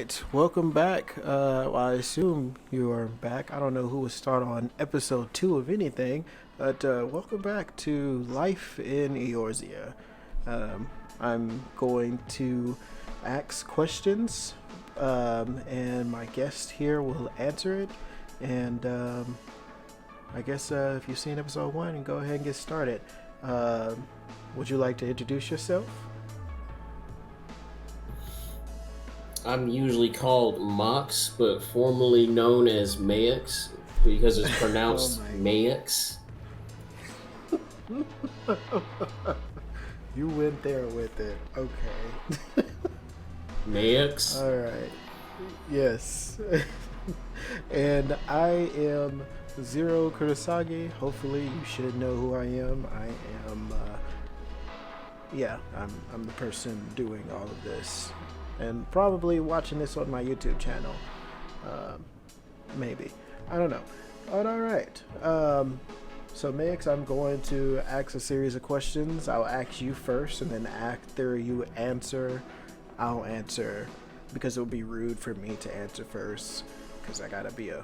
right, welcome back. Well, I assume you are back. I don't know who would start on episode 2 of anything, but welcome back to Life in Eorzea. I'm going to ask questions, and my guest here will answer it. And I guess if you've seen episode 1, go ahead and get started. Would you like to introduce yourself? I'm usually called Maux, but formerly known as Maux because it's pronounced Maux. You went there with it. Okay. Maux. All right. Yes. And I am Zero Kurasagi. Hopefully you should know who I am. I am I'm the person doing all of this. And probably watching this on my YouTube channel. Maybe. I don't know. But alright. So Max, I'm going to ask a series of questions. I'll ask you first, and then after you answer, I'll answer. Because it would be rude for me to answer first. Because I gotta be a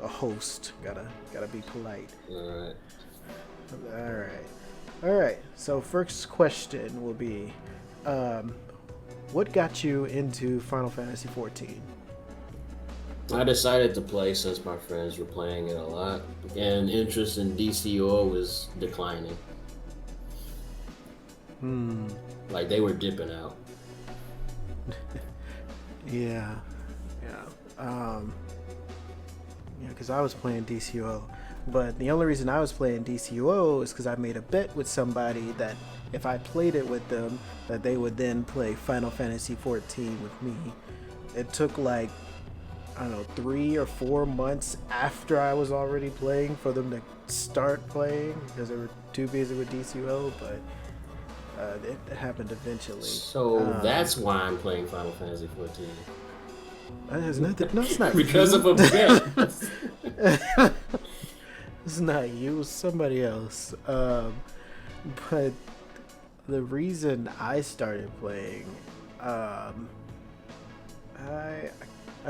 host. Gotta be polite. Alright. So first question will be, what got you into Final Fantasy XIV? I decided to play since my friends were playing it a lot, and interest in DCO was declining. Like they were dipping out. Yeah, because I was playing DCO, but the only reason I was playing DCO is because I made a bet with somebody that if I played it with them, that they would then play Final Fantasy XIV with me. It took 3 or 4 months after I was already playing for them to start playing because they were too busy with DCO, but it happened eventually. So that's why I'm playing Final Fantasy XIV. That has nothing. No, it's not because you. of a bet. It's not you. It's somebody else. But the reason I started playing, I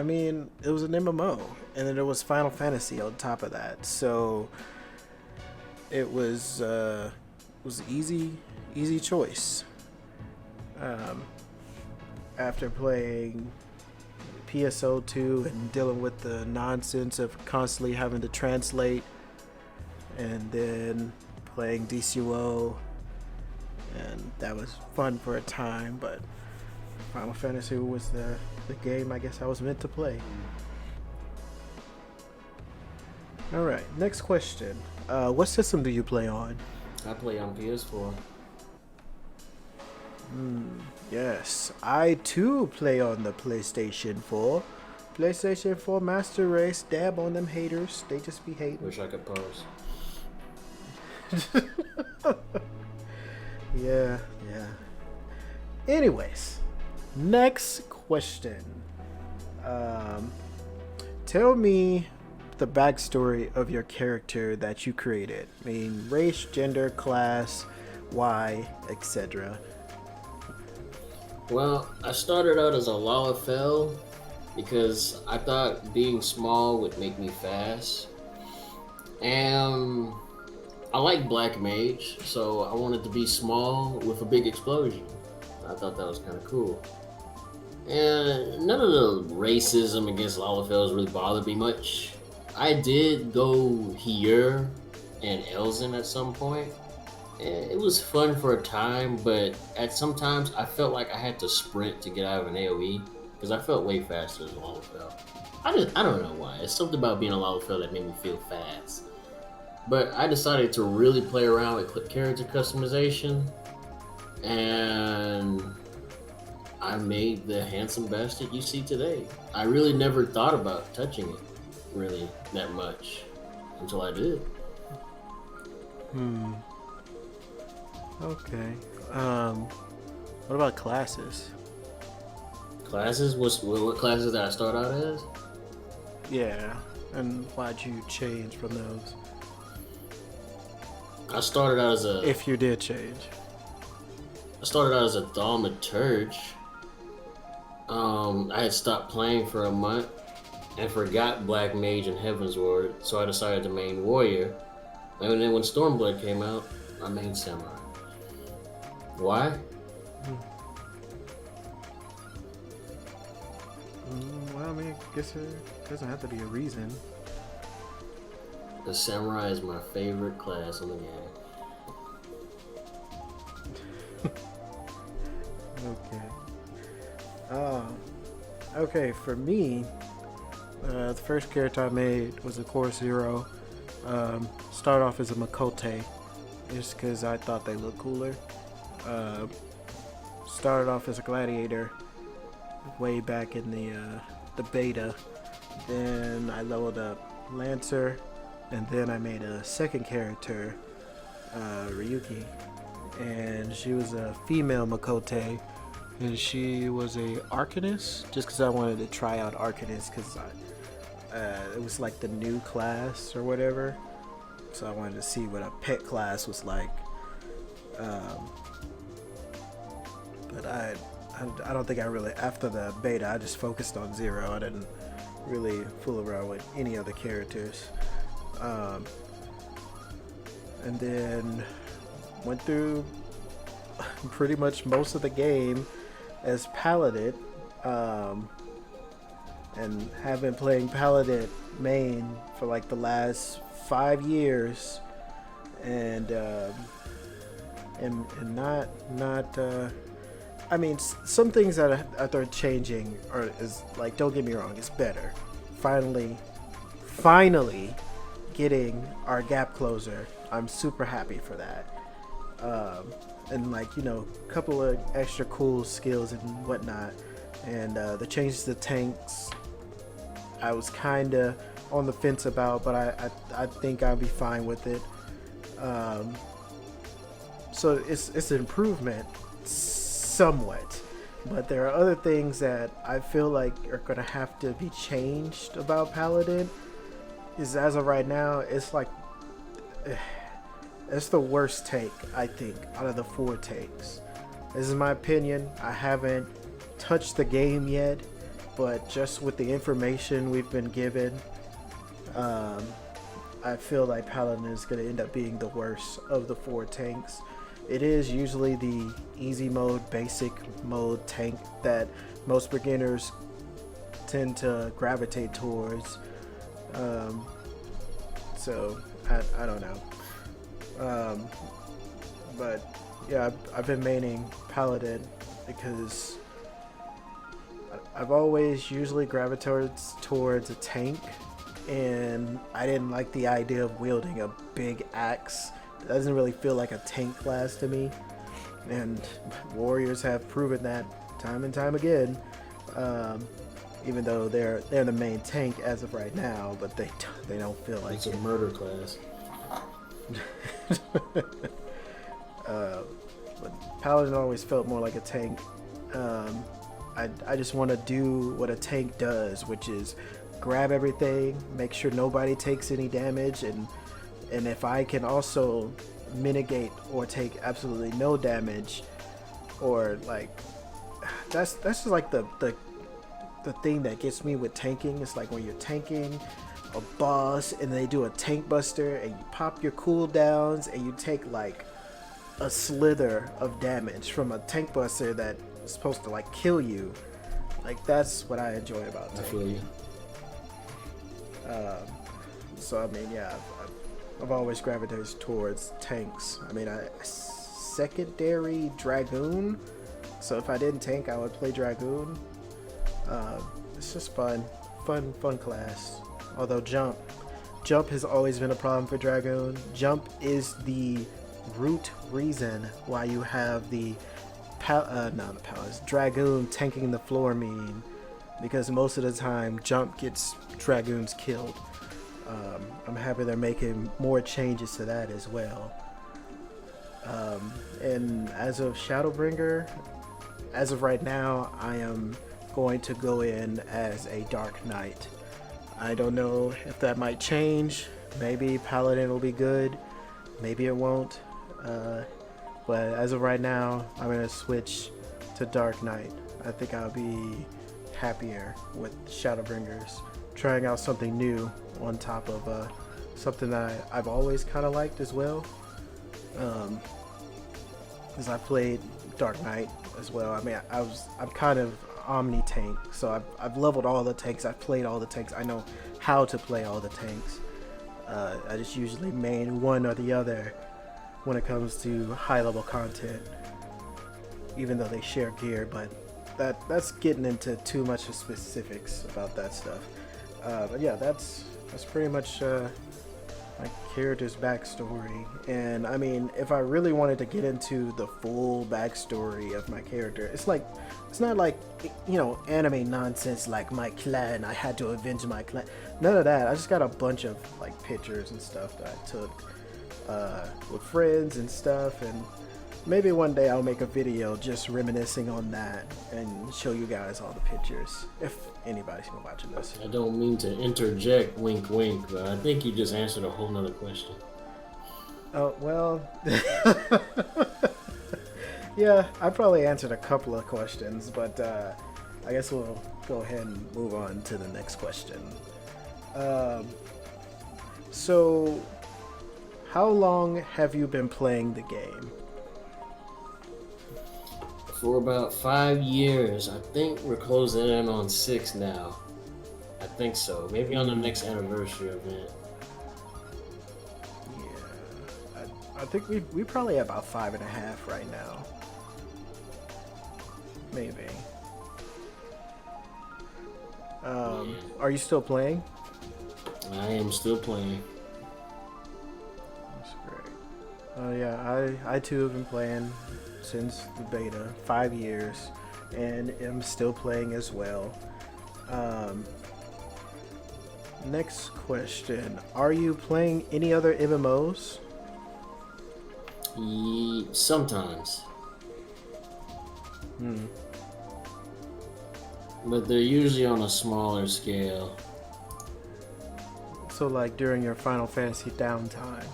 mean, it was an MMO, and then there was Final Fantasy on top of that, so it was easy choice. After playing PSO2 and dealing with the nonsense of constantly having to translate, and then playing DCO, and that was fun for a time, but Final Fantasy was the game I guess I was meant to play. Alright, next question. What system do you play on? I play on PS4. Yes, I too play on the PlayStation 4. PlayStation 4 Master Race, dab on them haters. They just be hating. Wish I could pose. Yeah. Anyways, next question. Tell me the backstory of your character that you created. I mean, race, gender, class, why, etc. Well, I started out as a Lalafell because I thought being small would make me fast. And I like Black Mage, so I wanted to be small with a big explosion. I thought that was kind of cool. And none of the racism against Lalafells really bothered me much. I did go here and Elzen at some point. And it was fun for a time, but at sometimes I felt like I had to sprint to get out of an AoE because I felt way faster as a Lalafell. I don't know why. It's something about being a Lalafell that made me feel fast. But I decided to really play around with character customization, and I made the handsome bastard you see today. I really never thought about touching it really that much until I did. Okay. What about classes? Classes? What classes did I start out as? Yeah, and why'd you change from those? I started out as a... If you did change. I started out as a thaumaturge. I had stopped playing for a month and forgot Black Mage and Heaven's Ward, so I decided to main Warrior. And then when Stormblood came out, I main Samurai. Why? Well, I mean, I guess it doesn't have to be a reason. The Samurai is my favorite class in the game. Okay. Okay, for me, the first character I made was of course Zero. Started off as a Makote, just because I thought they looked cooler. Started off as a Gladiator, way back in the beta. Then I leveled up Lancer, and then I made a second character, Ryuki, and she was a female Makote, and she was a Arcanist, just because I wanted to try out Arcanist, because it was like the new class or whatever, so I wanted to see what a pet class was like. But I don't think I really, after the beta, I just focused on Zero. I didn't really fool around with any other characters. And then went through pretty much most of the game as Paladin, and have been playing Paladin main for like the last 5 years, and not I mean, some things that are changing is like, don't get me wrong, it's better. Finally getting our gap closer. I'm super happy for that. And like, you know, a couple of extra cool skills and whatnot. And the changes to tanks, I was kind of on the fence about, but I think I'll be fine with it. So it's an improvement somewhat, but there are other things that I feel like are gonna have to be changed about Paladin. Is as of right now, it's like it's the worst take, I think, out of the 4 takes. This is my opinion. I haven't touched the game yet, but just with the information we've been given, I feel like Paladin is going to end up being the worst of the 4 tanks. It is usually the easy mode, basic mode tank that most beginners tend to gravitate towards. So I don't know. But yeah, I've been maining Paladin because I've always usually gravitated towards a tank, and I didn't like the idea of wielding a big axe. It doesn't really feel like a tank class to me, and warriors have proven that time and time again. Even though they're the main tank as of right now, but they don't feel like it's a murder class. But Paladin always felt more like a tank. I just want to do what a tank does, which is grab everything, make sure nobody takes any damage, and if I can also mitigate or take absolutely no damage, or like that's just like the thing that gets me with tanking. It's like when you're tanking a boss and they do a tank buster and you pop your cooldowns and you take like a slither of damage from a tank buster that is supposed to like kill you. Like, that's what I enjoy about tanking. I feel you. So I mean, yeah, I've always gravitated towards tanks. I mean, secondary Dragoon. So if I didn't tank, I would play Dragoon. It's just fun class. Although jump has always been a problem for Dragoon. Jump is the root reason why you have the Dragoon tanking the floor meme, because most of the time jump gets Dragoons killed. I'm happy they're making more changes to that as well. And as of Shadowbringer, as of right now, I am going to go in as a Dark Knight. I don't know if that might change. Maybe Paladin will be good, maybe it won't. But as of right now, I'm going to switch to Dark Knight. I think I'll be happier with Shadowbringers, trying out something new on top of something that I've always kind of liked as well. Because I played Dark Knight as well. I mean, I'm kind of omni tank, so I've leveled all the tanks. I've played all the tanks. I know how to play all the tanks. I just usually main one or the other when it comes to high level content, even though they share gear. But that's getting into too much of specifics about that stuff. But yeah, that's pretty much my character's backstory. And I mean, if I really wanted to get into the full backstory of my character, it's not like, you know, anime nonsense like my clan, I had to avenge my clan. None of that. I just got a bunch of like pictures and stuff that I took with friends and stuff, and maybe one day I'll make a video just reminiscing on that and show you guys all the pictures, if anybody's been watching this. I don't mean to interject, wink wink, but I think you just answered a whole nother question. Oh, well, yeah, I probably answered a couple of questions, but I guess we'll go ahead and move on to the next question. So, how long have you been playing the game? For about 5 years. I think we're closing in on 6 now. I think so. Maybe on the next anniversary event. Yeah, I think we probably have about 5.5 right now. Maybe. Are you still playing? I am still playing. That's great. Oh yeah, I too have been playing since the beta, 5 years, and am still playing as well. Next question: are you playing any other MMOs? Sometimes. But they're usually on a smaller scale. So like during your Final Fantasy downtime?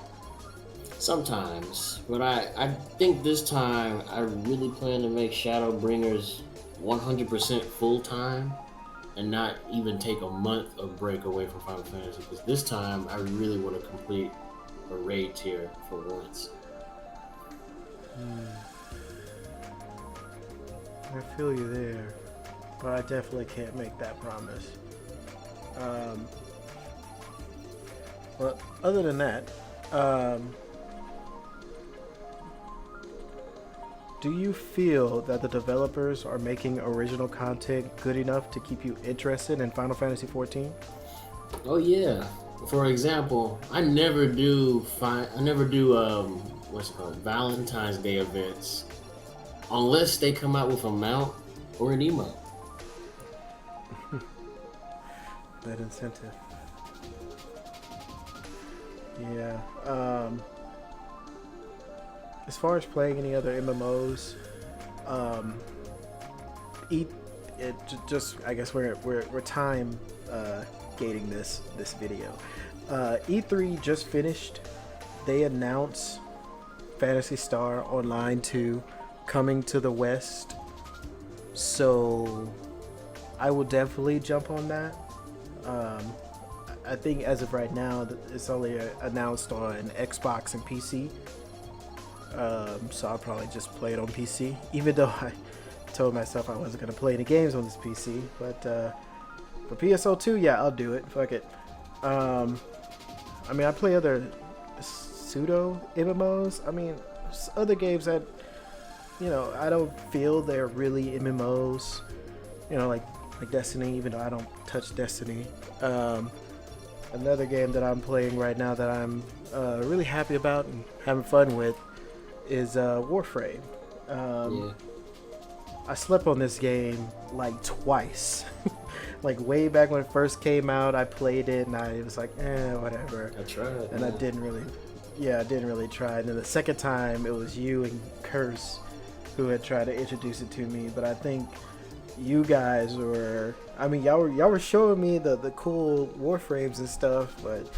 Sometimes, but I think this time I really plan to make Shadowbringers 100% full time, and not even take a month of break away from Final Fantasy. Because this time I really want to complete a raid tier for once. I feel you there, but I definitely can't make that promise. But other than that, do you feel that the developers are making original content good enough to keep you interested in Final Fantasy XIV? Oh yeah. For example, I never do what's it called, Valentine's Day events, unless they come out with a mount or an emote. That incentive. Yeah. As far as playing any other MMOs, I guess we're time gating this video. E3 just finished. They announced Phantasy Star Online 2 coming to the West, so I will definitely jump on that. I think as of right now, it's only announced on Xbox and PC. So I'll probably just play it on PC, even though I told myself I wasn't going to play any games on this PC. But for PSO2, yeah, I'll do it. Fuck it. I mean, I play other pseudo MMOs. I mean, other games that, you know, I don't feel they're really MMOs. You know, like Destiny, even though I don't touch Destiny. Another game that I'm playing right now that I'm really happy about and having fun with is Warframe. Yeah. I slept on this game like twice. Like way back when it first came out, I played it and I was like, whatever. I tried. And I didn't really try. And then the second time, it was you and Curse who had tried to introduce it to me. But I think you guys were, I mean, y'all were showing me the cool Warframes and stuff. But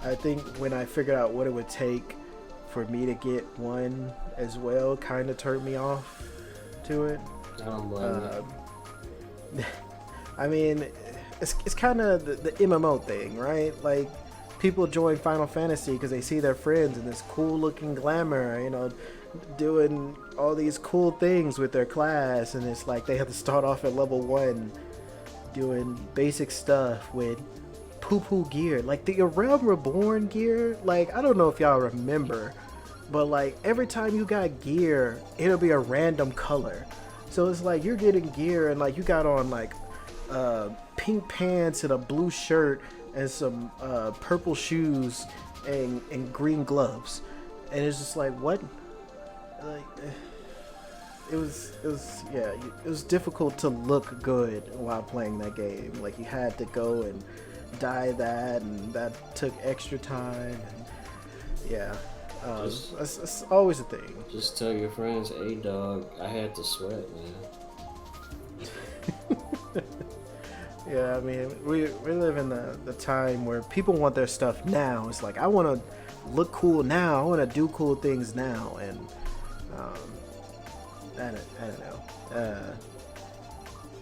I think when I figured out what it would take for me to get one as well, kind of turned me off to it. I don't blame you. I mean, it's kind of the MMO thing, right? Like, people join Final Fantasy because they see their friends in this cool looking glamour, doing all these cool things with their class, and it's like they have to start off at level 1 doing basic stuff with poo-poo gear. Like the Realm Reborn gear, like, I don't know if y'all remember, but like every time you got gear, it'll be a random color. So it's like you're getting gear and like you got on like pink pants and a blue shirt and some purple shoes and green gloves, and it's just like, what? Like, it was difficult to look good while playing that game. Like, you had to go and dye that, and that took extra time. And yeah, that's always a thing. Just tell your friends, hey dog, I had to sweat, man. Yeah, I mean, we live in the time where people want their stuff now. It's like, I want to look cool now. I want to do cool things now, and I don't know.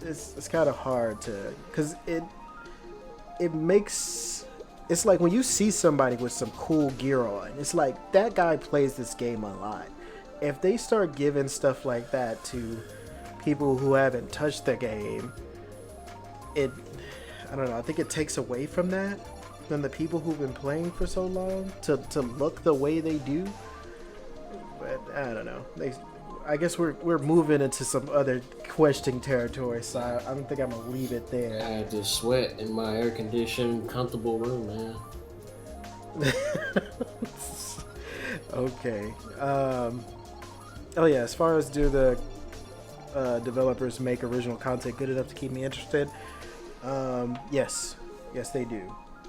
It's kind of hard to, because it makes, it's like when you see somebody with some cool gear on, it's like that guy plays this game a lot. If they start giving stuff like that to people who haven't touched the game, I don't know, I think it takes away from that, from the people who've been playing for so long to look the way they do. But I don't know. I guess we're moving into some other questioning territory, so I don't think I'm gonna leave it there. I had to sweat in my air-conditioned, comfortable room, man. Okay. Oh yeah, as far as do the developers make original content good enough to keep me interested? Yes, they do.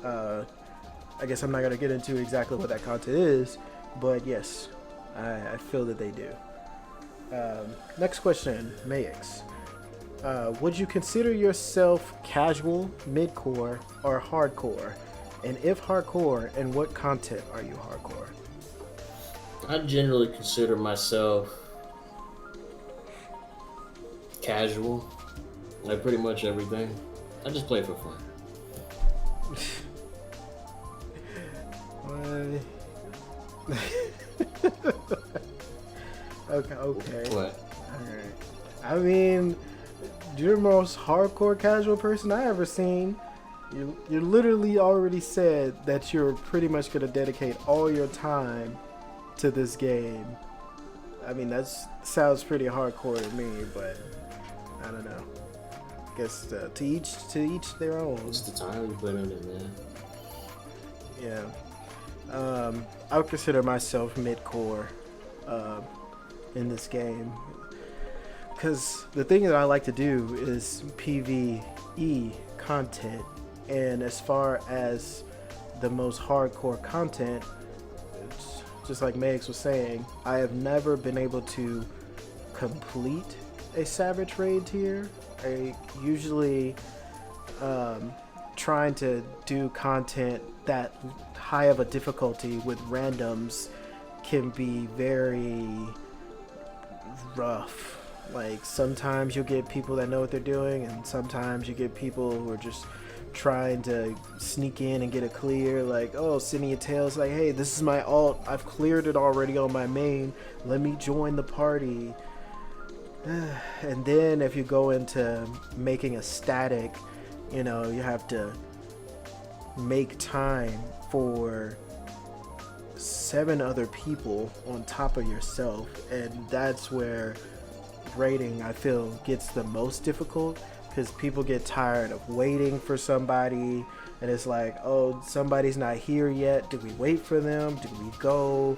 I guess I'm not gonna get into exactly what that content is, but yes, I feel that they do. Next question, Maux. Would you consider yourself casual, mid-core, or hardcore? And if hardcore, in what content are you hardcore? I generally consider myself casual, like pretty much everything. I just play for fun. Okay. What? Alright. I mean, you're the most hardcore casual person I ever seen. You literally already said that you're pretty much going to dedicate all your time to this game. I mean, that sounds pretty hardcore to me, but I don't know. I guess to each their own. What's the time you put in it, man? Yeah. I would consider myself mid-core in this game, because the thing that I like to do is PvE content, and as far as the most hardcore content, it's just like Maux was saying, I have never been able to complete a Savage Raid tier. I usually trying to do content that high of a difficulty with randoms can be very rough. Like, sometimes you'll get people that know what they're doing, and sometimes you get people who are just trying to sneak in and get a clear, like, oh, sending you tails like, hey, this is my alt, I've cleared it already on my main, let me join the party. And then if you go into making a static, you have to make time for 7 other people on top of yourself, and that's where raiding, I feel, gets the most difficult, because people get tired of waiting for somebody, and it's like, oh, somebody's not here yet, do we wait for them, do we go?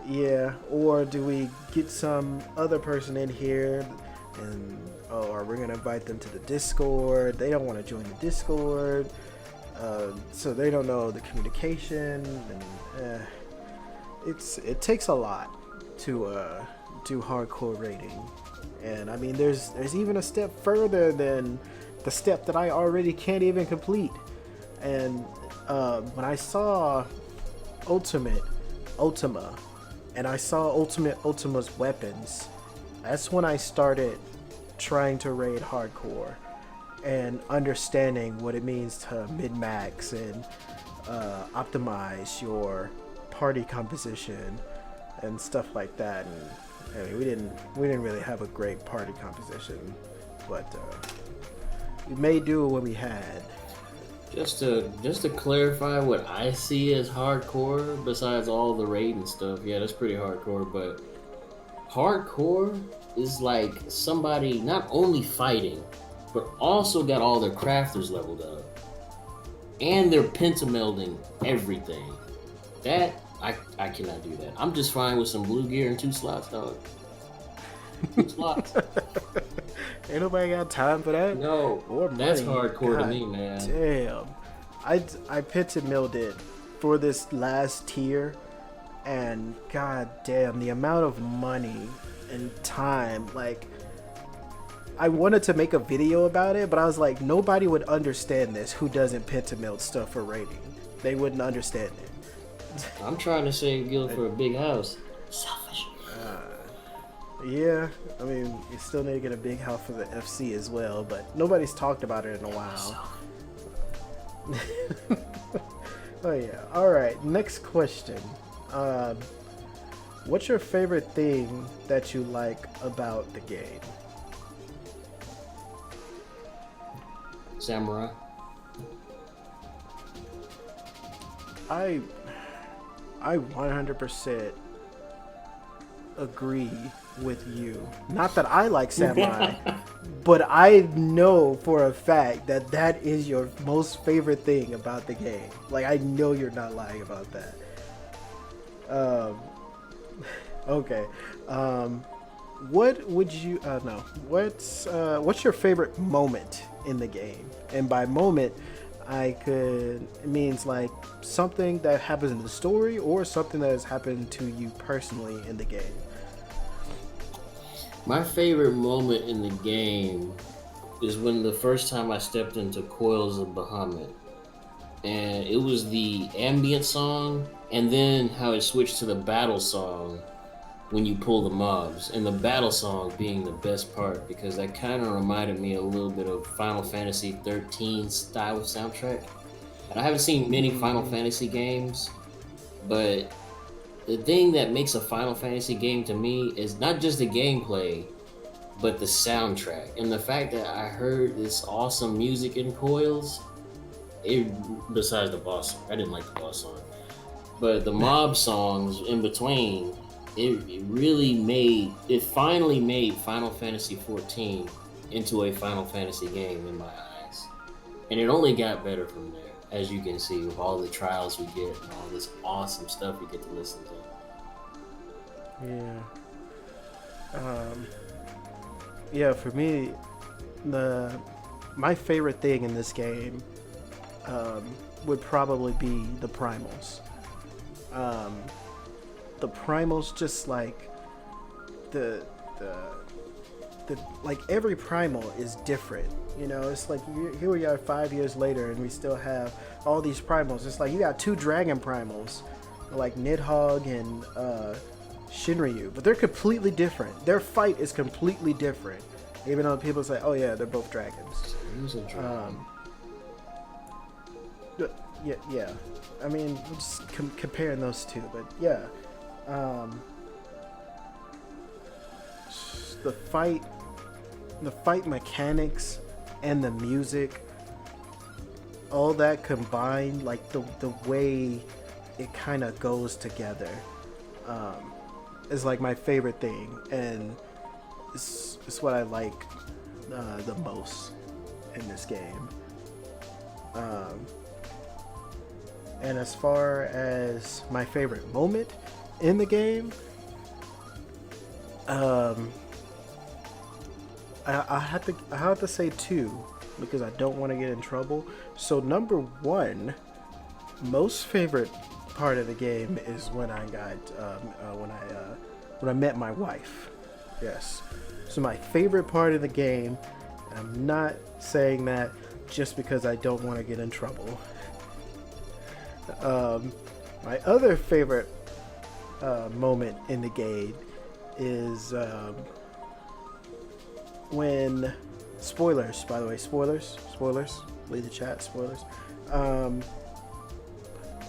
Yeah, or do we get some other person in here, and or we're gonna invite them to the Discord, they don't want to join the Discord, so they don't know the communication, and it takes a lot to do hardcore raiding. And I mean, there's even a step further than the step that I already can't even complete. And when I saw Ultima, and I saw Ultima's weapons, that's when I started trying to raid hardcore and understanding what it means to min-max and optimize your party composition and stuff like that. And I mean, we didn't really have a great party composition, but we made do with what we had. Just to clarify what I see as hardcore, besides all the raid and stuff, yeah, that's pretty hardcore. But hardcore is like somebody not only fighting, but also got all their crafters leveled up, and they're pentamelding everything. That I cannot do that. I'm just fine with some blue gear and 2 slots, dog. 2 slots. Ain't nobody got time for that. No, or money. That's hardcore God to me, man. Damn, I pentamilled it for this last tier, and god damn, the amount of money and time. Like, I wanted to make a video about it, but I was like, nobody would understand this who doesn't pentamill stuff for rating. They wouldn't understand it. I'm trying to save Gil for a big house. Selfish. Yeah, I mean, you still need to get a big house for the FC as well, but nobody's talked about it in a while. Oh yeah. All right. Next question. What's your favorite thing that you like about the game? Samurai. I 100% agree with you. Not that I like samurai, but I know for a fact that that is your most favorite thing about the game. Like, I know you're not lying about that. Okay. What would you no? What's your favorite moment in the game? And by moment, it means like something that happens in the story or something that has happened to you personally in the game. My favorite moment in the game is when the first time I stepped into Coils of Bahamut. And it was the ambient song, and then how it switched to the battle song when you pull the mobs. And the battle song being the best part, because that kind of reminded me a little bit of Final Fantasy XIII style of soundtrack. And I haven't seen many Final Fantasy games, but the thing that makes a Final Fantasy game to me is not just the gameplay, but the soundtrack. And the fact that I heard this awesome music in Coils, besides the boss song, I didn't like the boss song, but the mob songs in between, it finally made Final Fantasy XIV into a Final Fantasy game in my eyes. And it only got better from there, as you can see, with all the trials we get and all this awesome stuff we get to listen to. Yeah, for me, my favorite thing in this game would probably be the primals. The primals, just like the like every primal is different. You know, it's like here we are 5 years later and we still have all these primals. It's like you got 2 dragon primals, like Nidhogg and Shinryu, but they're completely different. Their fight is completely different, even though people say, "Oh yeah, they're both dragons." Yeah. I mean, we're just comparing those two, but yeah, the fight mechanics and the music, all that combined, like the way it kind of goes together. Is like my favorite thing, and it's what I like the most in this game. And as far as my favorite moment in the game, I have to say 2 because I don't want to get in trouble. So number 1, most favorite part of the game is when I got when I met my wife. Yes. So my favorite part of the game, and I'm not saying that just because I don't want to get in trouble. My other favorite moment in the game is when spoilers, by the way, spoilers, leave the chat, spoilers.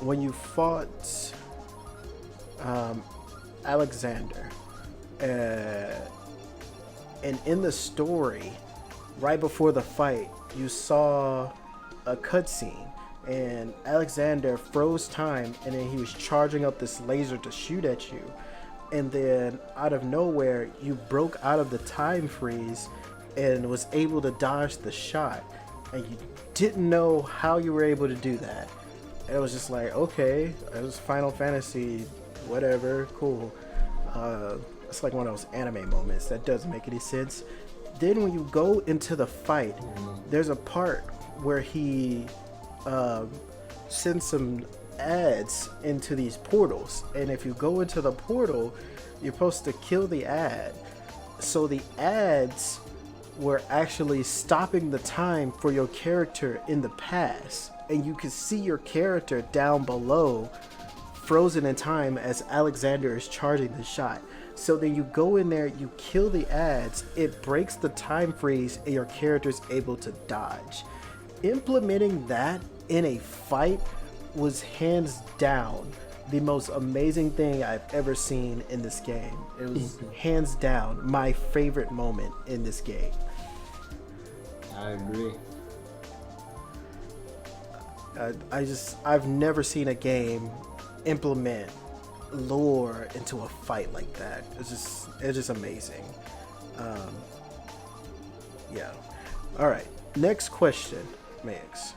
When you fought Alexander, and in the story, right before the fight, you saw a cutscene, and Alexander froze time, and then he was charging up this laser to shoot at you, and then out of nowhere, you broke out of the time freeze and was able to dodge the shot, and you didn't know how you were able to do that. And it was just like, okay, it was Final Fantasy, whatever, cool. It's like one of those anime moments that doesn't make any sense. Then when you go into the fight, there's a part where he sends some ads into these portals, and if you go into the portal, you're supposed to kill the ad. So the ads were actually stopping the time for your character in the past, and you can see your character down below frozen in time as Alexander is charging the shot. So then you go in there, you kill the ads, it breaks the time freeze, and your character's able to dodge. Implementing that in a fight was hands down the most amazing thing I've ever seen in this game. It was hands down my favorite moment in this game. I agree. I've never seen a game implement lore into a fight like that. It's just amazing. Yeah. All right. Next question, Max.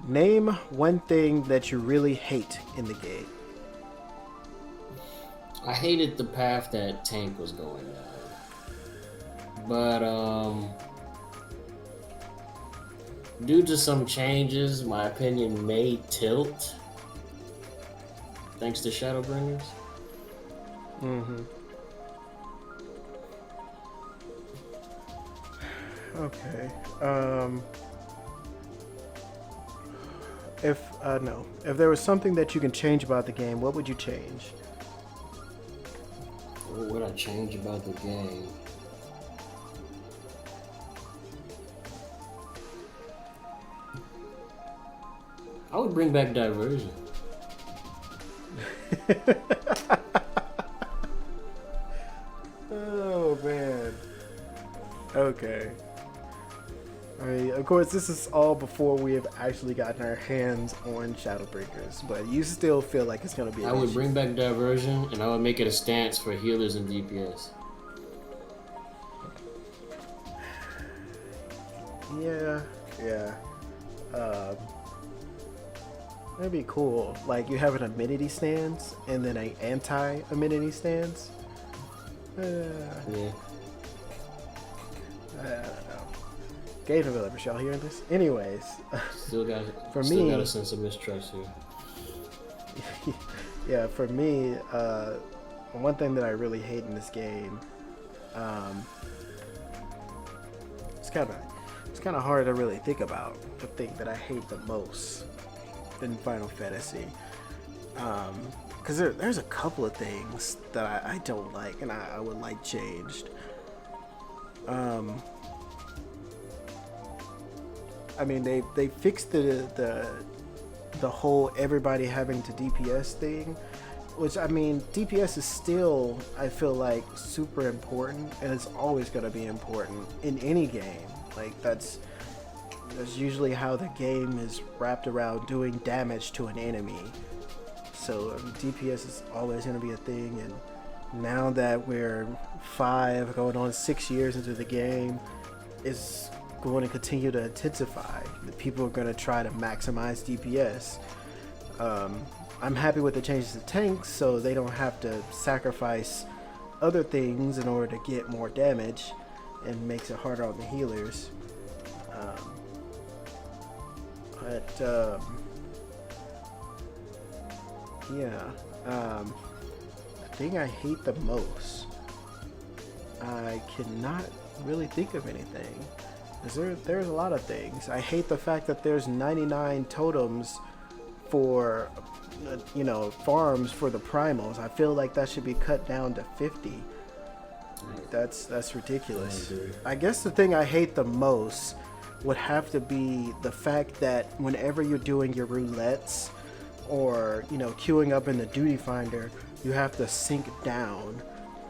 Name one thing that you really hate in the game. I hated the path that Tank was going down. But due to some changes, my opinion may tilt. Thanks to Shadowbringers. Okay. If there was something that you can change about the game, what would you change? What would I change about the game? I would bring back diversion. Oh man. Okay. I mean, of course, this is all before we have actually gotten our hands on Shadowbringers, but you still feel like it's gonna be. I would bring back diversion, and I would make it a stance for healers and DPS. Yeah. That'd be cool. Like you have an amenity stance and then an anti-amenity stance. Yeah. I don't know. Game developers, y'all hearing this? Anyways, Still got a sense of mistrust here. Yeah, for me, one thing that I really hate in this game, it's kind of hard to really think about the thing that I hate the most in Final Fantasy, because there's a couple of things that I don't like and I would like changed. I mean, they fixed the whole everybody having to DPS thing, which, I mean, DPS is still, I feel like, super important, and it's always going to be important in any game. Like, that's usually how the game is wrapped around doing damage to an enemy. So DPS is always going to be a thing, and now that we're 5 going on 6 years into the game, it's going to continue to intensify. The people are going to try to maximize DPS. I'm happy with the changes to tanks, so they don't have to sacrifice other things in order to get more damage, and makes it harder on the healers. The thing I hate the most, I cannot really think of anything. There's a lot of things. I hate the fact that there's 99 totems for, farms for the primals. I feel like that should be cut down to 50. That's ridiculous. I agree. I guess the thing I hate the most would have to be the fact that whenever you're doing your roulettes or queuing up in the duty finder, you have to sink down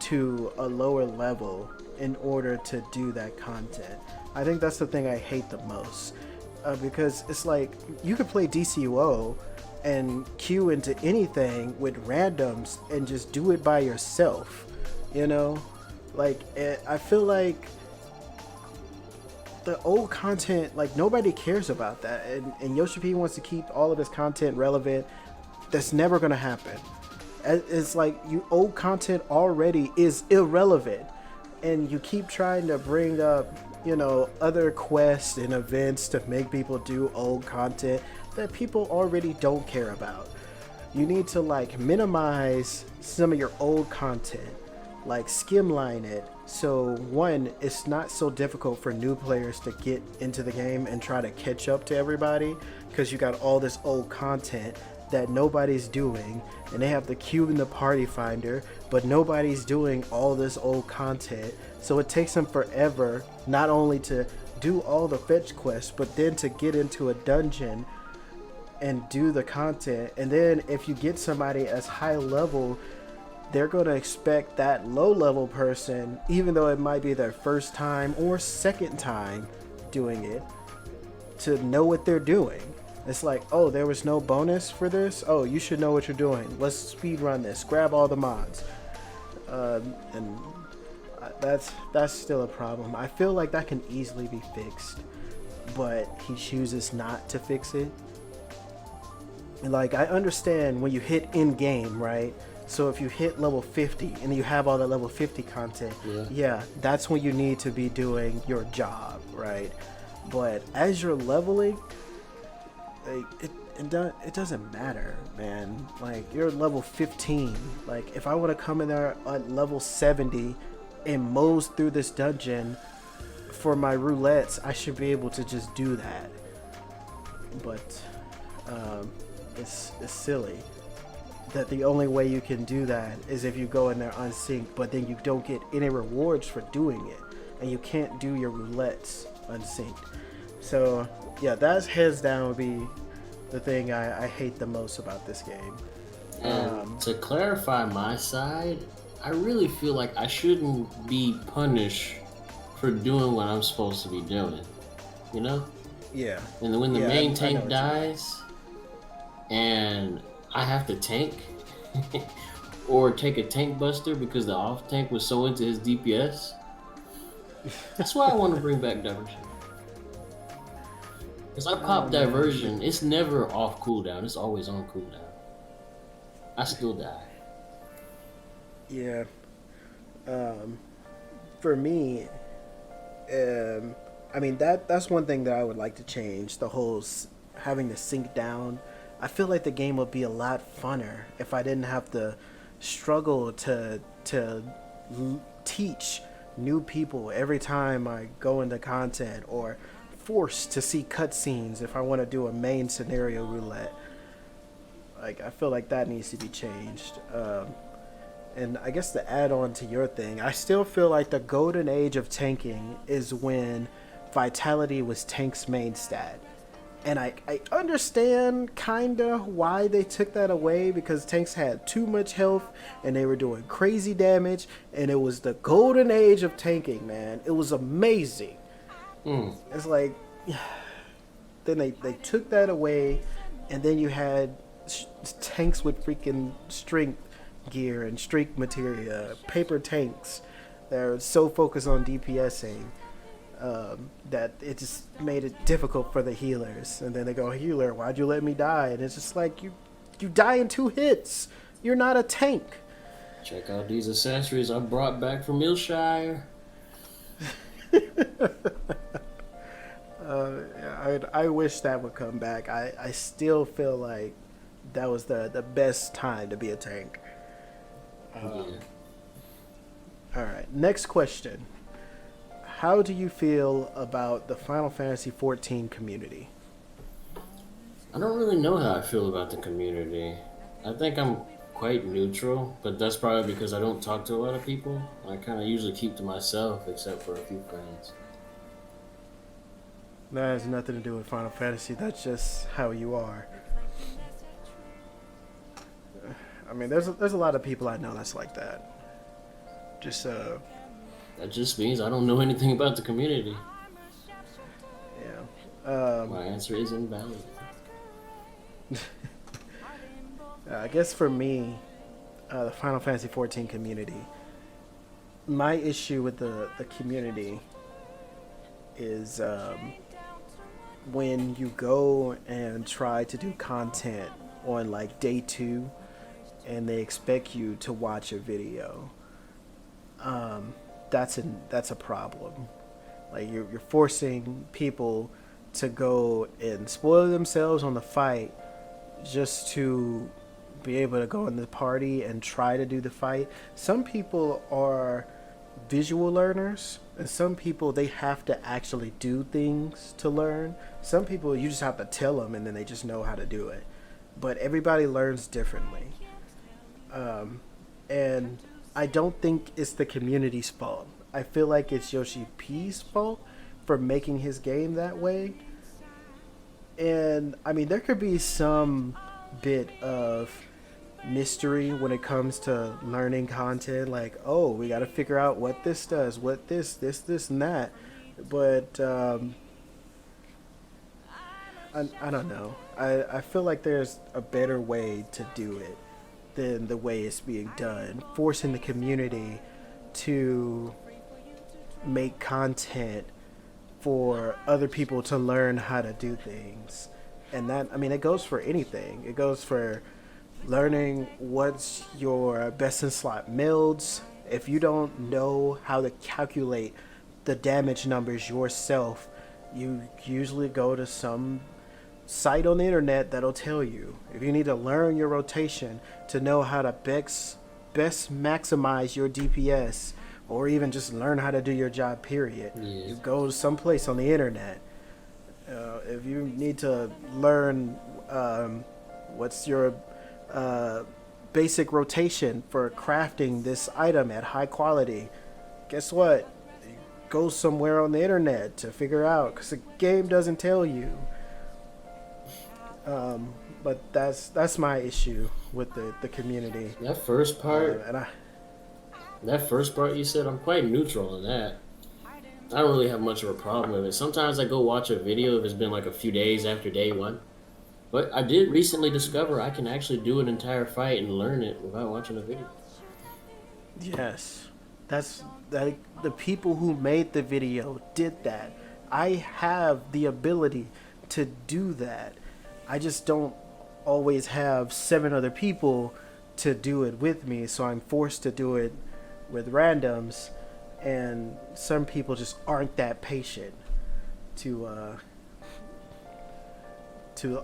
to a lower level in order to do that content. I think that's the thing I hate the most, because it's like you could play DCUO and queue into anything with randoms and just do it by yourself, like I feel like the old content, like nobody cares about that, and Yoshi P wants to keep all of his content relevant. That's never gonna happen. It's like you old content already is irrelevant, and you keep trying to bring up other quests and events to make people do old content that people already don't care about. You need to like minimize some of your old content, like skimline it, so one, it's not so difficult for new players to get into the game and try to catch up to everybody, because you got all this old content that nobody's doing, and they have the queue in the party finder, but nobody's doing all this old content, so it takes them forever not only to do all the fetch quests, but then to get into a dungeon and do the content. And then if you get somebody as high level, they're going to expect that low level person, even though it might be their first time or second time doing it, to know what they're doing. It's like, oh, there was no bonus for this? Oh, you should know what you're doing. Let's speed run this. Grab all the mods. And that's still a problem. I feel like that can easily be fixed, but he chooses not to fix it. Like, I understand when you hit in game, right? So if you hit level 50 and you have all the level 50 content, yeah, that's when you need to be doing your job, right? But as you're leveling, it doesn't matter, man. Like, you're level 15. Like, if I want to come in there at level 70 and Maux through this dungeon for my roulettes, I should be able to just do that. But it's silly that the only way you can do that is if you go in there unsynced, but then you don't get any rewards for doing it, and you can't do your roulettes unsynced. So yeah, that's hands down would be the thing I hate the most about this game. And to clarify my side, I really feel like I shouldn't be punished for doing what I'm supposed to be doing, Yeah. And when the main tank dies and I have to tank or take a tank buster because the off tank was so into his DPS, that's why I want to bring back diversion. Because I pop diversion, it's never off cooldown, it's always on cooldown. I still die. Yeah. For me, I mean that's one thing that I would like to change. The whole having to sink down. I feel like the game would be a lot funner if I didn't have to struggle to teach new people every time I go into content, or forced to see cutscenes if I want to do a main scenario roulette. Like, I feel like that needs to be changed. And I guess to add on to your thing, I still feel like the golden age of tanking is when Vitality was tank's main stat. And I understand kinda why they took that away, because tanks had too much health and they were doing crazy damage, and it was the golden age of tanking, man. It was amazing. It's like, then they took that away, and then you had tanks with freaking strength gear and strength materia, paper tanks that are so focused on DPSing. That it just made it difficult for the healers. And then they go, healer, why'd you let me die? And it's just like, you die in 2 hits. You're not a tank. Check out these accessories I brought back from Eorzea. I wish that would come back. I still feel like that was the best time to be a tank. Alright, next question. How do you feel about the Final Fantasy XIV community? I don't really know how I feel about the community. I think I'm quite neutral, but that's probably because I don't talk to a lot of people. I kind of usually keep to myself, except for a few friends. That has nothing to do with Final Fantasy. That's just how you are. I mean, there's a lot of people I know that's like that. Just That just means I don't know anything about the community. yeah. My answer is invalid. I guess for me, the Final Fantasy XIV community, my issue with the community is when you go and try to do content on like day 2 and they expect you to watch a video. That's a problem. Like you're forcing people to go and spoil themselves on the fight just to be able to go in the party and try to do the fight. Some people are visual learners, and some people they have to actually do things to learn. Some people you just have to tell them and then they just know how to do it. But everybody learns differently. And I don't think it's the community's fault. I feel like it's Yoshi P's fault for making his game that way. And I mean, there could be some bit of mystery when it comes to learning content. Like, oh, we got to figure out what this does, what this, and that. But I don't know. I feel like there's a better way to do it than the way it's being done. Forcing the community to make content for other people to learn how to do things. And that, I mean, it goes for anything. It goes for learning what's your best in slot builds. If you don't know how to calculate the damage numbers yourself, you usually go to some site on the internet that'll tell you. If you need to learn your rotation to know how to best maximize your DPS, or even just learn how to do your job, period. Yes. You go to some place on the internet. If you need to learn what's your basic rotation for crafting this item at high quality, guess what? Go somewhere on the internet to figure out, because the game doesn't tell you. But that's my issue with the community. That first part, And that first part you said, I'm quite neutral on that. I don't really have much of a problem with it. Sometimes I go watch a video if it's been like a few days after day one. But I did recently discover I can actually do an entire fight and learn it without watching a video. yes, that's that. The people who made the video did that. I have the ability to do that. I just don't always have 7 other people to do it with me, so I'm forced to do it with randoms, and some people just aren't that patient to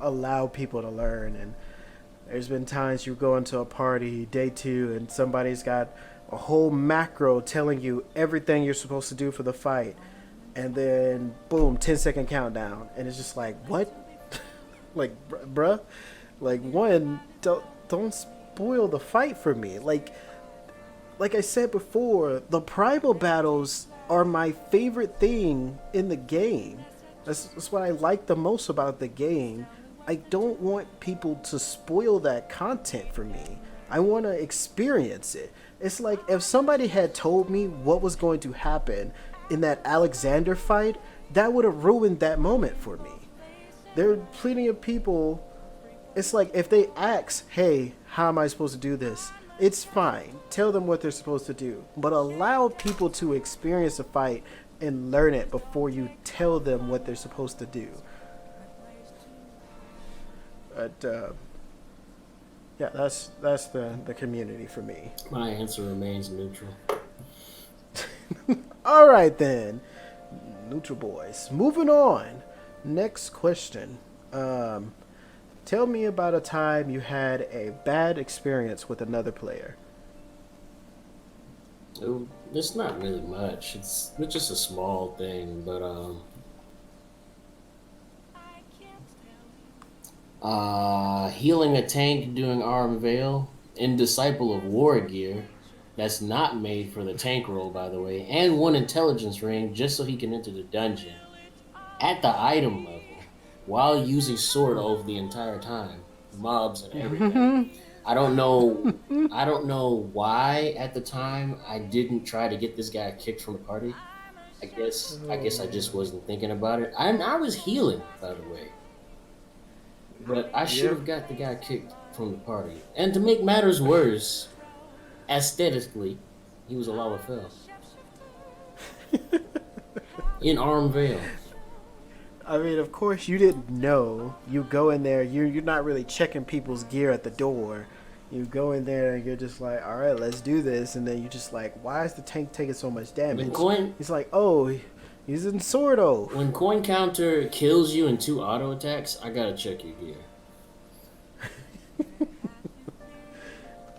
allow people to learn. And there's been times you go into a party day 2 and somebody's got a whole macro telling you everything you're supposed to do for the fight, and then boom, 10-second countdown, and it's just like, what? Like, bruh, like, one, don't spoil the fight for me. Like I said before, the primal battles are my favorite thing in the game. That's what I like the most about the game. I don't want people to spoil that content for me. I want to experience it. It's like if somebody had told me what was going to happen in that Alexander fight, that would have ruined that moment for me. There are plenty of people, it's like if they ask, hey, how am I supposed to do this? It's fine. Tell them what they're supposed to do. But allow people to experience a fight and learn it before you tell them what they're supposed to do. But yeah, that's the community for me. My answer remains neutral. All right then, neutral boys. Moving on. Next question. Tell me about a time you had a bad experience with another player. It's not really much. It's just a small thing, but healing a tank doing Arm Veil in Disciple of War gear that's not made for the tank role, by the way, and one intelligence ring just so he can enter the dungeon at the item level while using sword over the entire time, mobs and everything. I don't know. I don't know why at the time I didn't try to get this guy kicked from the party. I guess I just wasn't thinking about it. I was healing, by the way, but I should Yep. have got the guy kicked from the party. And to make matters worse, aesthetically, he was a Lalafell in Arm Vale. I mean, of course, you didn't know. You go in there, you're not really checking people's gear at the door. You go in there and you're just like, all right, let's do this. And then you're just like, why is the tank taking so much damage? He's like, oh, he's in Sordo. When coin counter kills you in 2 auto attacks, I gotta check your gear.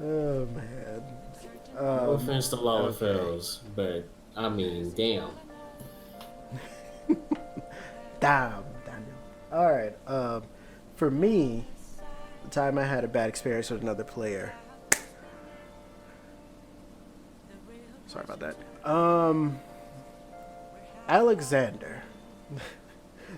Oh, man. No offense to Lalafells, but I mean, damn. Damn. All right. For me, the time I had a bad experience with another player. Sorry about that. Alexander.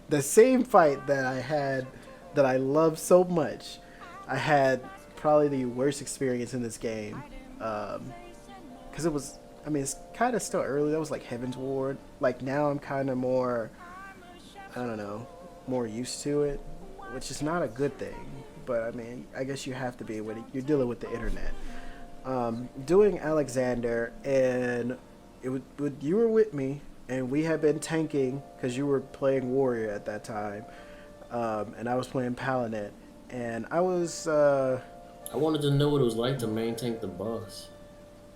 The same fight that I had, that I loved so much, I had probably the worst experience in this game. Because it was, I mean, it's kind of still early. That was like Heaven's Ward. Like now I'm kind of more, I don't know, more used to it, which is not a good thing. But I mean, I guess you have to be when you're dealing with the internet. Doing Alexander, and you were with me, and we had been tanking because you were playing Warrior at that time, and I was playing Paladin, and I was. I wanted to know what it was like to main tank the boss.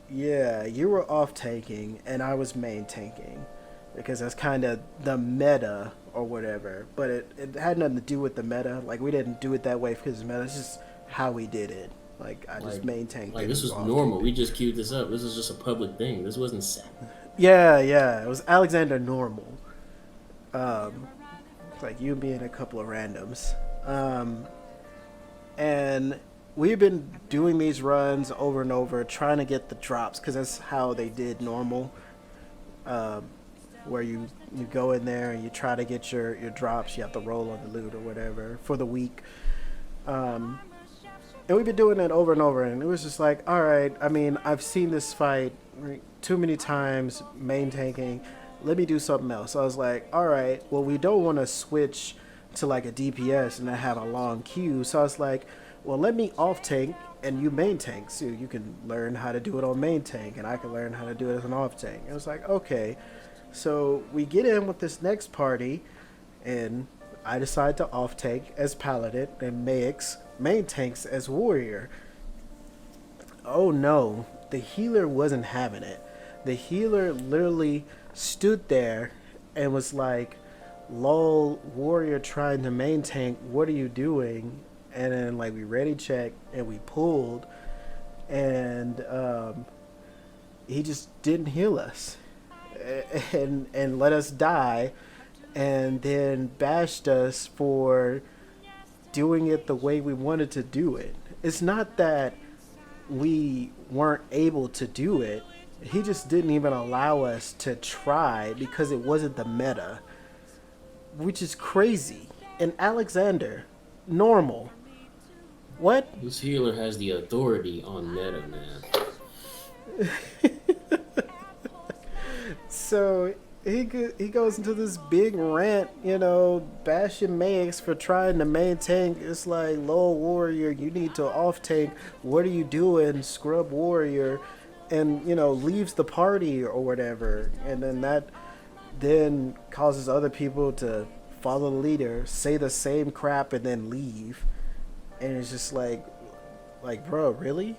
Yeah, you were off tanking, and I was main tanking, because that's kind of the meta or whatever. But it had nothing to do with the meta. Like we didn't do it that way because the meta. It's just how we did it. Like I just main tanked. Like this was normal. We just queued this up. This was just a public thing. This wasn't set. Yeah. It was Alexander normal. It's like you being a couple of randoms. And we've been doing these runs over and over, trying to get the drops, because that's how they did normal. Where you go in there and you try to get your drops. You have to roll on the loot or whatever for the week. And we've been doing that over and over, and it was just like, all right, I mean, I've seen this fight too many times, main tanking. Let me do something else. So I was like, all right, well, we don't want to switch to like a DPS and then have a long queue. So I was like, well, let me off tank and you main tank. So you can learn how to do it on main tank, and I can learn how to do it as an off tank. It was like, okay. So we get in with this next party, and I decide to off tank as Paladin, and Maux main tanks as Warrior. Oh no, the healer wasn't having it. The healer literally stood there and was like, lol, Warrior trying to main tank, what are you doing? And then like we ready check and we pulled, and he just didn't heal us and let us die, and then bashed us for doing it the way we wanted to do it. It's not that we weren't able to do it. He just didn't even allow us to try because it wasn't the meta, which is crazy. And Alexander, normal. What? This healer has the authority on meta, man. So he goes into this big rant, bashing Maux for trying to main tank. It's like, low Warrior, you need to off tank. What are you doing, scrub Warrior? And, leaves the party or whatever. And then that then causes other people to follow the leader, say the same crap, and then leave. And it's just like, bro, really?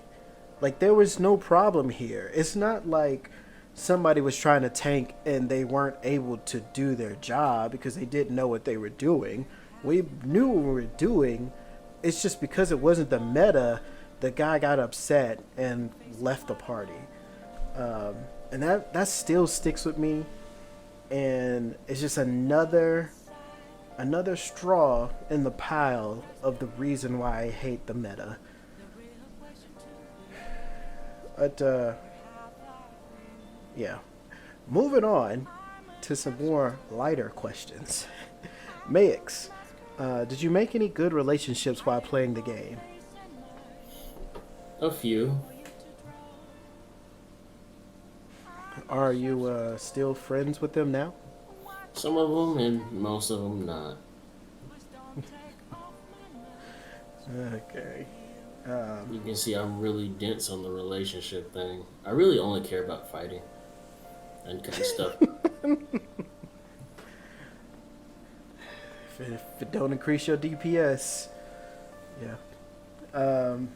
Like, there was no problem here. It's not like somebody was trying to tank and they weren't able to do their job because they didn't know what they were doing. We knew what we were doing. It's just because it wasn't the meta, the guy got upset and left the party. And that still sticks with me. And it's just another straw in the pile of the reason why I hate the meta. But yeah, moving on to some more lighter questions. Maux, did you make any good relationships while playing the game? A few. Are you still friends with them now? Some of them and most of them not. Okay. You can see I'm really dense on the relationship thing. I really only care about fighting and kind of stuff. If it don't increase your DPS, yeah. Um,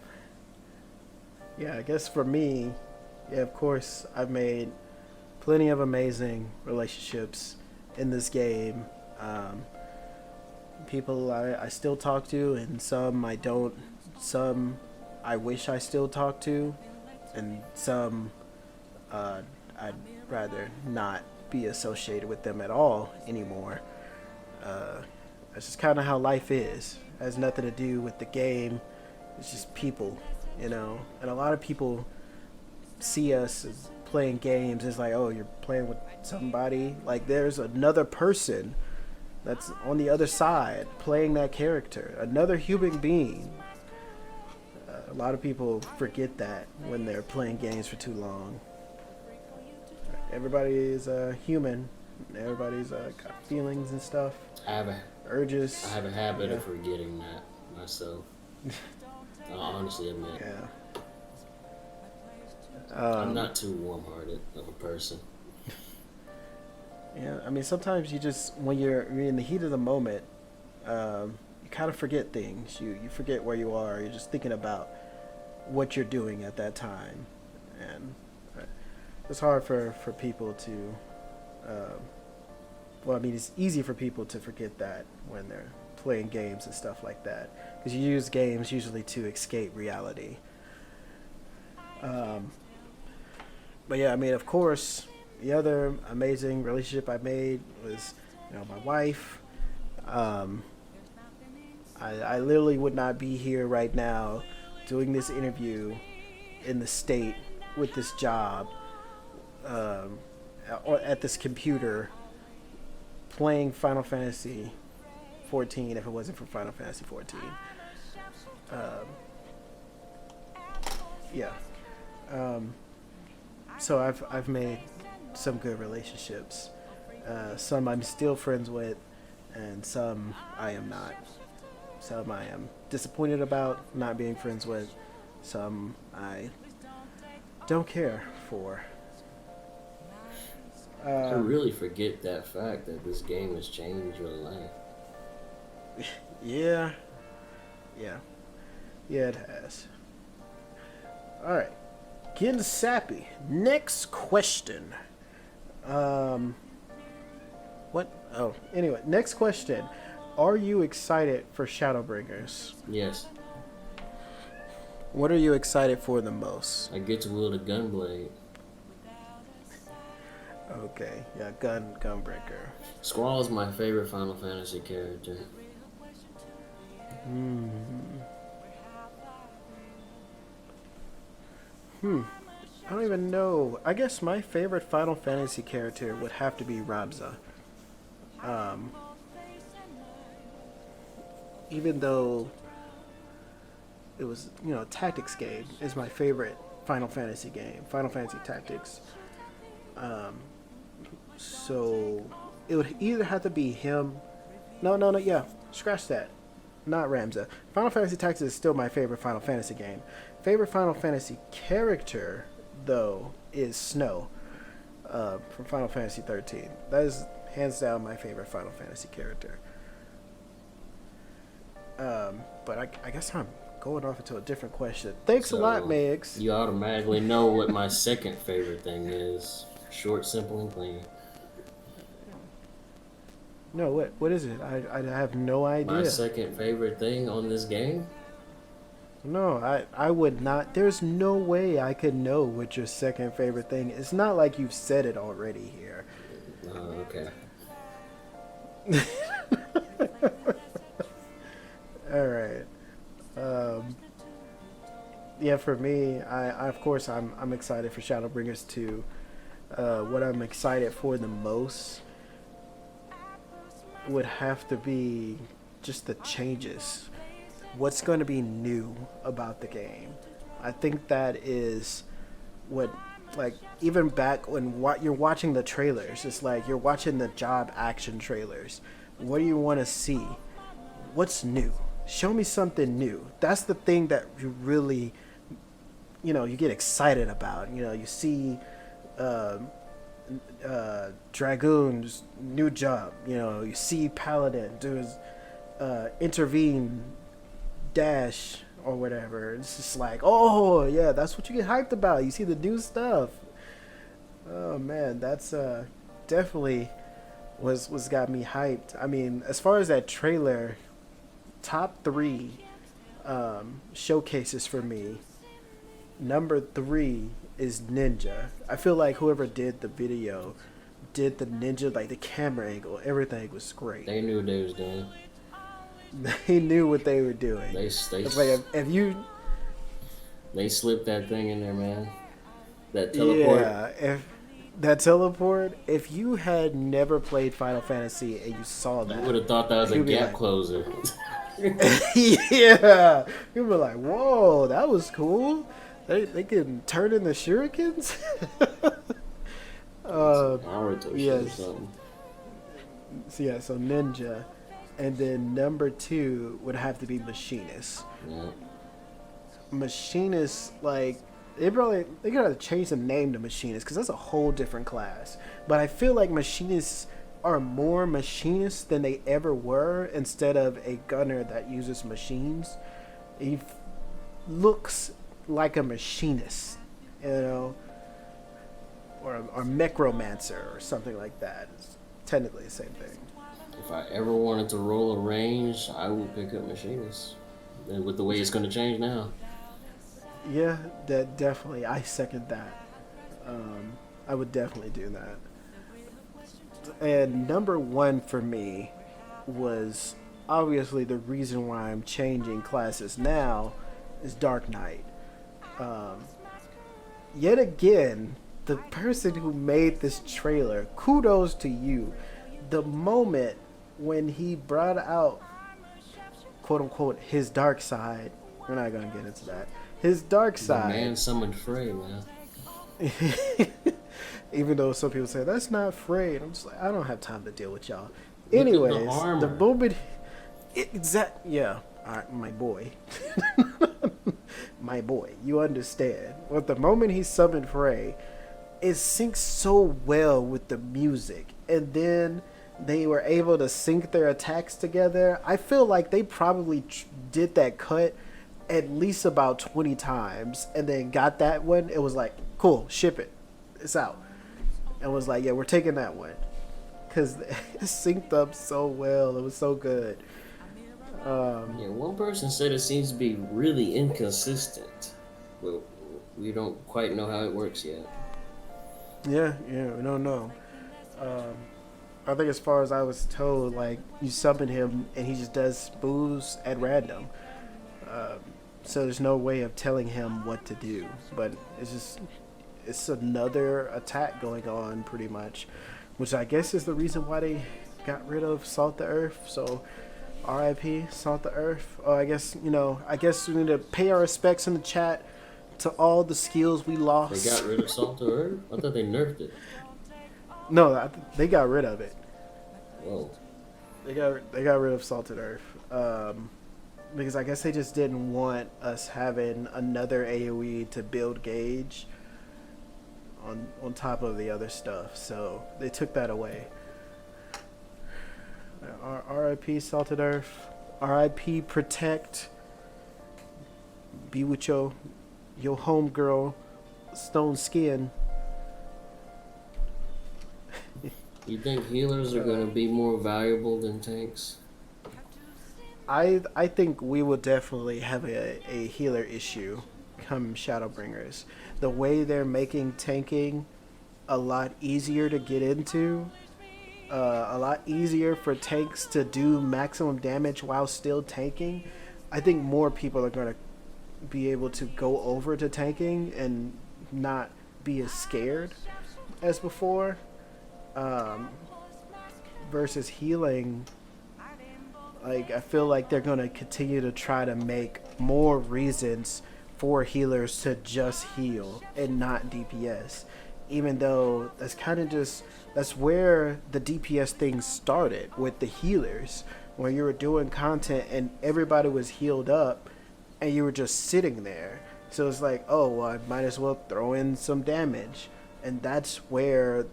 yeah, I guess for me, yeah, of course, I've made plenty of amazing relationships in this game. People I still talk to, and some I don't. Some I wish I still talk to, and some I'd rather not be associated with them at all anymore. That's just kind of how life is. It has nothing to do with the game. It's just people, you know. And a lot of people see us as playing games. It's like, oh, you're playing with somebody. Like there's another person that's on the other side playing that character, another human being. A lot of people forget that when they're playing games for too long. Everybody is human. Everybody's got feelings and stuff. Urges. I have a habit of forgetting that myself. I'll honestly admit. Yeah. I'm not too warm-hearted of a person. Yeah, I mean, sometimes you just, when you're in the heat of the moment, you kind of forget things. You forget where you are. You're just thinking about what you're doing at that time. And it's hard for people to, well, I mean, it's easy for people to forget that when they're playing games and stuff like that. Because you use games usually to escape reality. But yeah, I mean, of course, the other amazing relationship I made was, my wife. I literally would not be here right now doing this interview in the state with this job, or at this computer playing Final Fantasy XIV if it wasn't for Final Fantasy XIV. Yeah. So I've made some good relationships. Some I'm still friends with, and some I am not. Some I am disappointed about not being friends with. Some I don't care for. I really forget that fact that this game has changed your life. Yeah, it has. All right, getting sappy. Next question. What? Oh, anyway, next question. Are you excited for Shadowbringers? Yes. What are you excited for the most? I get to wield a gunblade. Okay, yeah, Gunbreaker. Squall is my favorite Final Fantasy character. I don't even know. I guess my favorite Final Fantasy character would have to be Ramza. Even though it was, a tactics game, is my favorite Final Fantasy game. Final Fantasy Tactics. So it would either have to be him. No, yeah. Scratch that. Not Ramza. Final Fantasy Tactics is still my favorite Final Fantasy game. Favorite Final Fantasy character, though, is Snow from Final Fantasy XIII. That is hands down my favorite Final Fantasy character. But I guess I'm going off into a different question. Thanks a lot, Megs. You automatically know what my second favorite thing is. Short, simple, and clean. No, what is it? I have no idea. My second favorite thing on this game? No, I would not. There's no way I could know what your second favorite thing is. It's not like you've said it already here. Oh, okay. All right. yeah, for me, I of course I'm excited for Shadowbringers 2. What I'm excited for the most would have to be just the changes. What's going to be new about the game? I think that is what, like, even back when you're watching the trailers, it's like you're watching the job action trailers. What do you want to see? What's new? Show me something new. That's the thing that you really, you get excited about. You see uh, Dragoon's new job. You see Paladin do his intervene dash or whatever. It's just like, oh yeah, that's what you get hyped about. You see the new stuff. Oh man, that's definitely was got me hyped. I mean, as far as that trailer, top three showcases for me. Number three is Ninja. I feel like whoever did the video did the Ninja, like the camera angle, everything was great. They knew what they was doing. They knew what they were doing. It's like if you They slipped that thing in there, man. That teleport. Yeah, if that teleport, if you had never played Final Fantasy and you saw that, You would have thought that was a you'd be gap like- closer. yeah, you were like, "Whoa, that was cool." They can turn into shurikens. Naruto shit or yes. something. So Ninja, and then number two would have to be Machinist. Yeah. Machinist, like they gotta change the name to Machinist because that's a whole different class. But I feel like Machinists are more machinists than they ever were. Instead of a gunner that uses machines, he looks like a machinist, or mechromancer or something like that. It's technically the same thing. If I ever wanted to roll a range, I would pick up Machinist. And with the way it's going to change now. Yeah, that definitely. I second that. I would definitely do that. And number one for me was obviously the reason why I'm changing classes now is Dark Knight. Yet again, the person who made this trailer, kudos to you. The moment when he brought out, quote unquote, his dark side, we're not going to get into that. His dark side. The man summoned Frey, man. Even though some people say that's not Frey, I'm just like, I don't have time to deal with y'all. Look at Anyways, the armor. the moment, yeah, all right, my boy, my boy, you understand. Well, the moment he summoned Frey, it syncs so well with the music, and then they were able to sync their attacks together. I feel like they probably did that cut at least about 20 times, and then got that one. It was like, cool, ship it, it's out. And was like, yeah, we're taking that one. Because it synced up so well. It was so good. Yeah, one person said it seems to be really inconsistent. Well, we don't quite know how it works yet. Yeah, we don't know. I think as far as I was told, like, you summon him and he just does moves at random. So there's no way of telling him what to do. But it's another attack going on pretty much, which I guess is the reason why they got rid of Salt the Earth. So RIP Salt the Earth. I guess we need to pay our respects in the chat to all the skills we lost. They got rid of Salt the Earth? I thought they nerfed it. No, they got rid of it. Whoa. They got rid of Salted Earth. Because I guess they just didn't want us having another AoE to build gauge on top of the other stuff, so they took that away. R.I.P. Salted Earth. R.I.P. Protect. Be with your homegirl, Stone Skin. You think healers are going to be more valuable than tanks? I think we will definitely have a healer issue come Shadowbringers. The way they're making tanking a lot easier to get into, a lot easier for tanks to do maximum damage while still tanking, I think more people are going to be able to go over to tanking and not be as scared as before. Um, Versus healing, like I feel like they're gonna continue to try to make more reasons for healers to just heal and not DPS, even though that's where the DPS thing started with the healers, when you were doing content and everybody was healed up and you were just sitting there. So it's like, oh well, I might as well throw in some damage, and that's where,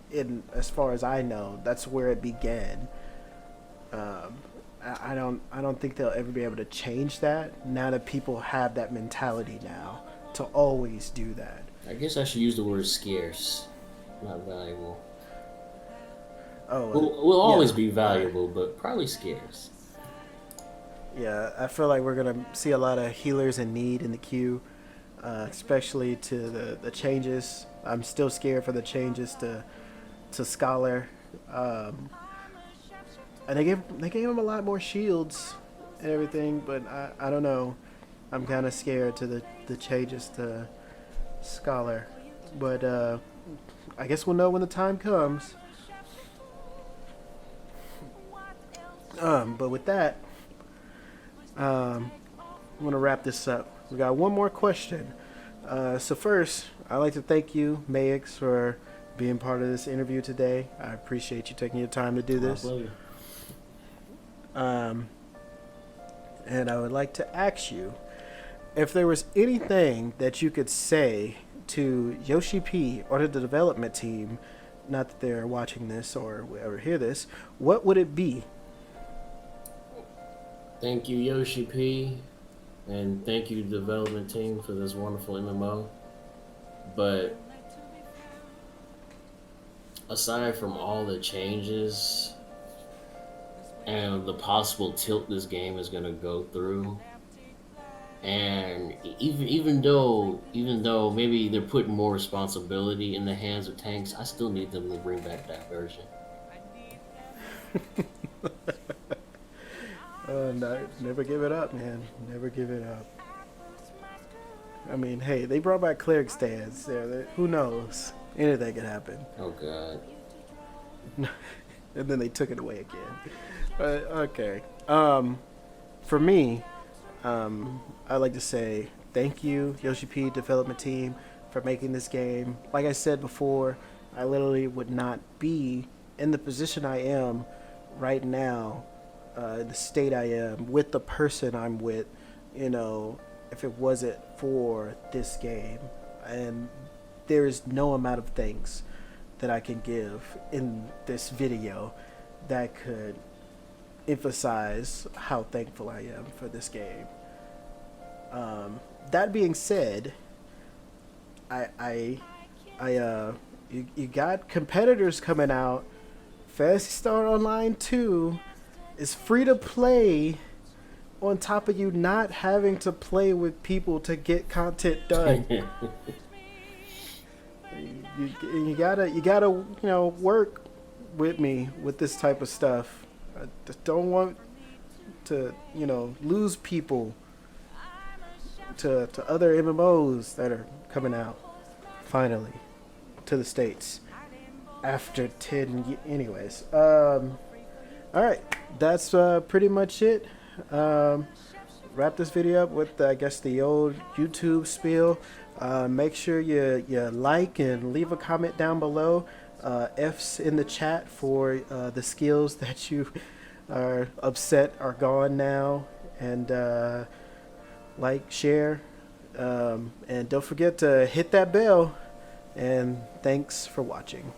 in as far as I know, that's where it began. I don't think they'll ever be able to change that now that people have that mentality now to always do that. I guess I should use the word scarce, not valuable. Oh, Will always yeah. be valuable, but probably scarce. Yeah, I feel like we're gonna see a lot of healers in need in the queue, especially to the changes. I'm still scared for the changes to Scholar. And they gave him a lot more shields and everything, but I don't know. I'm kind of scared to the changes to Scholar, but I guess we'll know when the time comes. But with that, I'm gonna wrap this up. We got one more question. So first, I'd like to thank you, Maux, for being part of this interview today. I appreciate you taking your time to do this. My pleasure. And I would like to ask you if there was anything that you could say to Yoshi P or to the development team, not that they're watching this or will ever hear this, what would it be? Thank you, Yoshi P, and thank you, development team, for this wonderful MMO. But aside from all the changes and the possible tilt this game is gonna go through, and even though maybe they're putting more responsibility in the hands of tanks, I still need them to bring back that version. No, never give it up, man. Never give it up. I mean, hey, they brought back cleric stands. Who knows? Anything could happen. Oh God. And then they took it away again. Okay. For me, I'd like to say thank you, Yoshi P development team, for making this game. Like I said before, I literally would not be in the position I am right now, the state I am, with the person I'm with, if it wasn't for this game. And there is no amount of thanks that I can give in this video that could emphasize how thankful I am for this game. That being said, you got competitors coming out. Phantasy Star Online 2 is free to play, on top of you not having to play with people to get content done. you gotta work with me with this type of stuff. I just don't want to lose people to other MMOs that are coming out finally to the States after 10 anyways. Alright, that's pretty much it. Wrap this video up with I guess the old YouTube spiel. Make sure you like and leave a comment down below. F's in the chat for the skills that you are upset are gone now, and like, share, and don't forget to hit that bell, and thanks for watching.